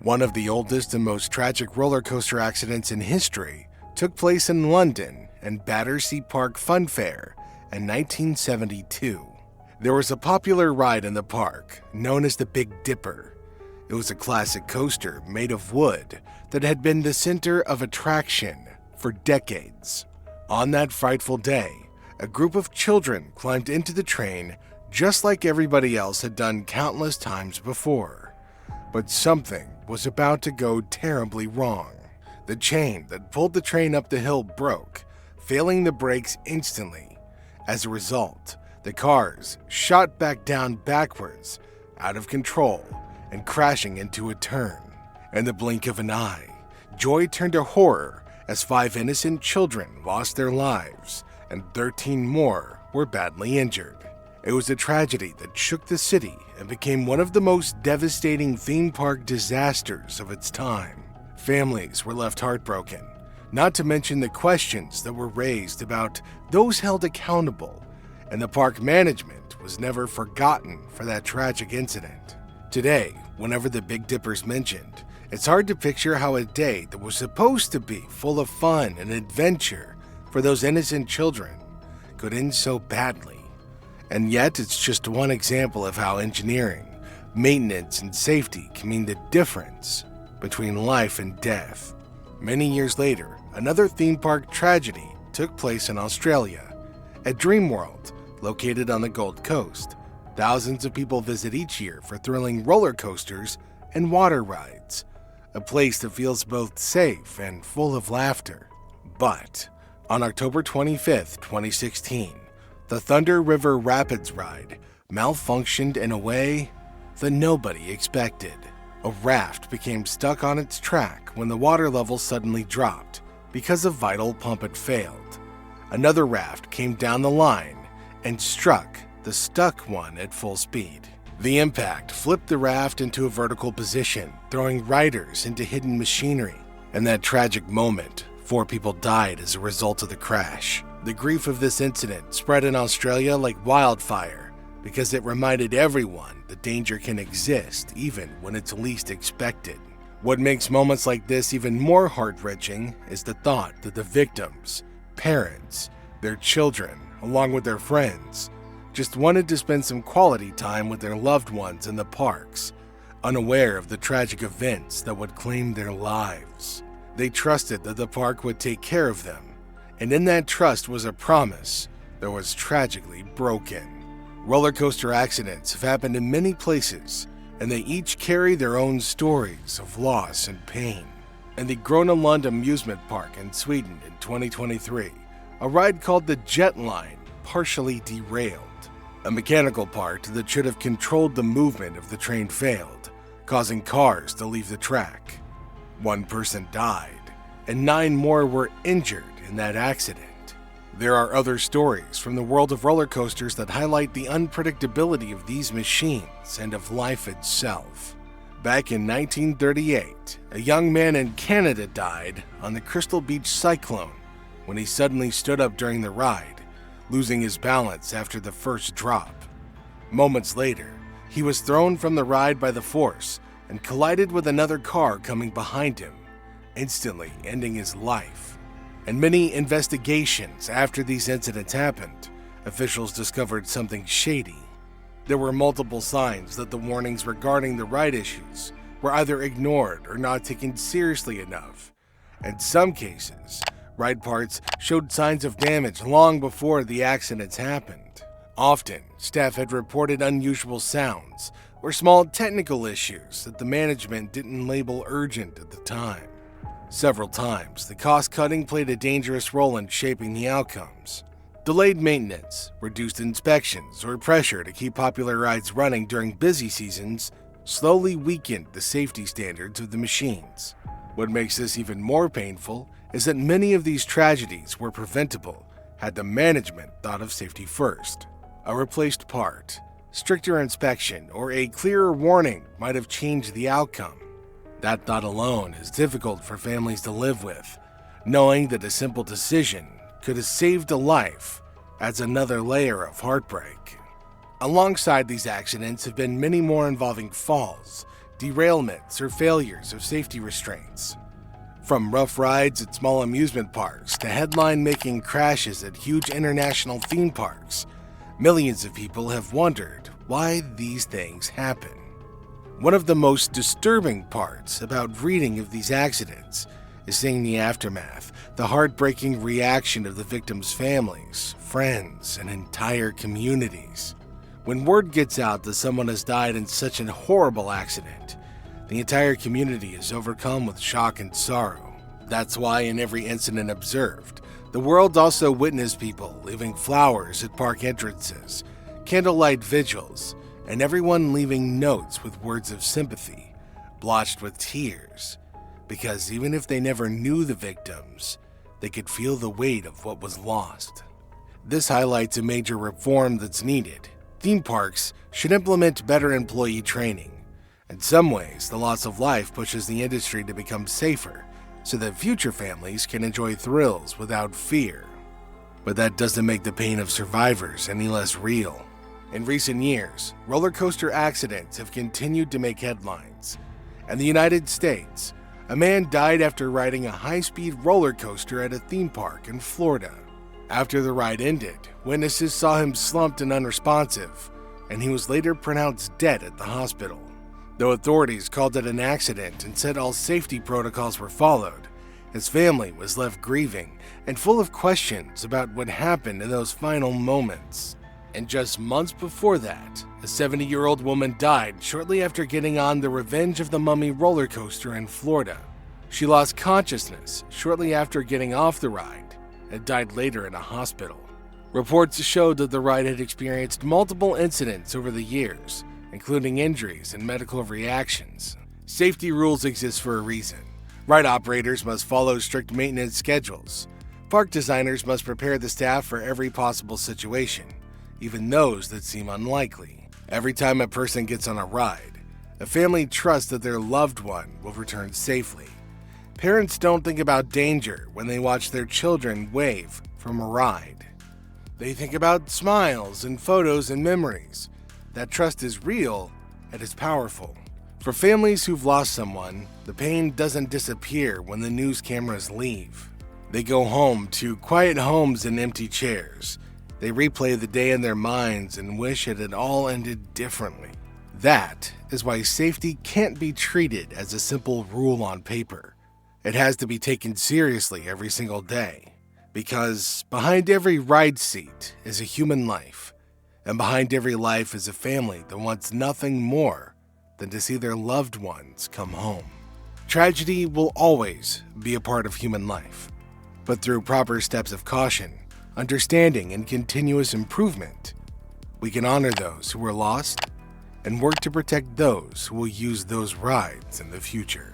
One of the oldest and most tragic roller coaster accidents in history took place in London and Battersea Park Funfair in 1972. There was a popular ride in the park known as the Big Dipper. It was a classic coaster made of wood that had been the center of attraction for decades. On that frightful day, a group of children climbed into the train just like everybody else had done countless times before. But something was about to go terribly wrong. The chain that pulled the train up the hill broke, failing the brakes instantly. As a result, the cars shot back down backwards, out of control, and crashing into a turn. In the blink of an eye, joy turned to horror as 5 innocent children lost their lives and 13 more were badly injured. It was a tragedy that shook the city and became one of the most devastating theme park disasters of its time. Families were left heartbroken, not to mention the questions that were raised about those held accountable, and the park management was never forgotten for that tragic incident. Today, whenever the Big Dipper's mentioned, it's hard to picture how a day that was supposed to be full of fun and adventure for those innocent children could end so badly. And yet, it's just one example of how engineering, maintenance, and safety can mean the difference between life and death. Many years later, another theme park tragedy took place in Australia. At Dreamworld, located on the Gold Coast, thousands of people visit each year for thrilling roller coasters and water rides, a place that feels both safe and full of laughter. But on October 25, 2016, the Thunder River Rapids ride malfunctioned in a way that nobody expected. A raft became stuck on its track when the water level suddenly dropped because a vital pump had failed. Another raft came down the line and struck the stuck one at full speed. The impact flipped the raft into a vertical position, throwing riders into hidden machinery. In that tragic moment, 4 people died as a result of the crash. The grief of this incident spread in Australia like wildfire because it reminded everyone that danger can exist even when it's least expected. What makes moments like this even more heart-wrenching is the thought that the victims, parents, their children, along with their friends, just wanted to spend some quality time with their loved ones in the parks, unaware of the tragic events that would claim their lives. They trusted that the park would take care of them, and in that trust was a promise that was tragically broken. Roller coaster accidents have happened in many places, and they each carry their own stories of loss and pain. In the Gröna Lund amusement park in Sweden in 2023, a ride called the Jet Line partially derailed. A mechanical part that should have controlled the movement of the train failed, causing cars to leave the track. 1 person died, and 9 more were injured in that accident. There are other stories from the world of roller coasters that highlight the unpredictability of these machines and of life itself. Back in 1938, a young man in Canada died on the Crystal Beach Cyclone when he suddenly stood up during the ride, losing his balance after the first drop. Moments later, he was thrown from the ride by the force and collided with another car coming behind him, instantly ending his life. In many investigations after these incidents happened, officials discovered something shady. There were multiple signs that the warnings regarding the ride issues were either ignored or not taken seriously enough. In some cases, ride parts showed signs of damage long before the accidents happened. Often, staff had reported unusual sounds or small technical issues that the management didn't label urgent at the time. Several times, the cost-cutting played a dangerous role in shaping the outcomes. Delayed maintenance, reduced inspections, or pressure to keep popular rides running during busy seasons slowly weakened the safety standards of the machines. What makes this even more painful is that many of these tragedies were preventable had the management thought of safety first. A replaced part, stricter inspection, or a clearer warning might have changed the outcome. That thought alone is difficult for families to live with. Knowing that a simple decision could have saved a life adds another layer of heartbreak. Alongside these accidents have been many more involving falls, derailments, or failures of safety restraints. From rough rides at small amusement parks to headline-making crashes at huge international theme parks, millions of people have wondered why these things happen. One of the most disturbing parts about reading of these accidents is seeing the aftermath, the heartbreaking reaction of the victims' families, friends, and entire communities. When word gets out that someone has died in such a horrible accident, the entire community is overcome with shock and sorrow. That's why in every incident observed, the world also witnessed people leaving flowers at park entrances, candlelight vigils, and everyone leaving notes with words of sympathy, blotched with tears, because even if they never knew the victims, they could feel the weight of what was lost. This highlights a major reform that's needed. Theme parks should implement better employee training. In some ways, the loss of life pushes the industry to become safer, so that future families can enjoy thrills without fear. But that doesn't make the pain of survivors any less real. In recent years, roller coaster accidents have continued to make headlines. In the United States, a man died after riding a high-speed roller coaster at a theme park in Florida. After the ride ended, witnesses saw him slumped and unresponsive, and he was later pronounced dead at the hospital. Though authorities called it an accident and said all safety protocols were followed, his family was left grieving and full of questions about what happened in those final moments. And just months before that, a 70-year-old woman died shortly after getting on the Revenge of the Mummy roller coaster in Florida. She lost consciousness shortly after getting off the ride and died later in a hospital. Reports showed that the ride had experienced multiple incidents over the years, including injuries and medical reactions. Safety rules exist for a reason. Ride operators must follow strict maintenance schedules. Park designers must prepare the staff for every possible situation, even those that seem unlikely. Every time a person gets on a ride, a family trusts that their loved one will return safely. Parents don't think about danger when they watch their children wave from a ride. They think about smiles and photos and memories. That trust is real and it's powerful. For families who've lost someone, the pain doesn't disappear when the news cameras leave. They go home to quiet homes and empty chairs. They replay the day in their minds and wish it had all ended differently. That is why safety can't be treated as a simple rule on paper. It has to be taken seriously every single day. Because behind every ride seat is a human life. And behind every life is a family that wants nothing more than to see their loved ones come home. Tragedy will always be a part of human life. But through proper steps of caution, understanding, and continuous improvement, we can honor those who were lost and work to protect those who will use those rides in the future.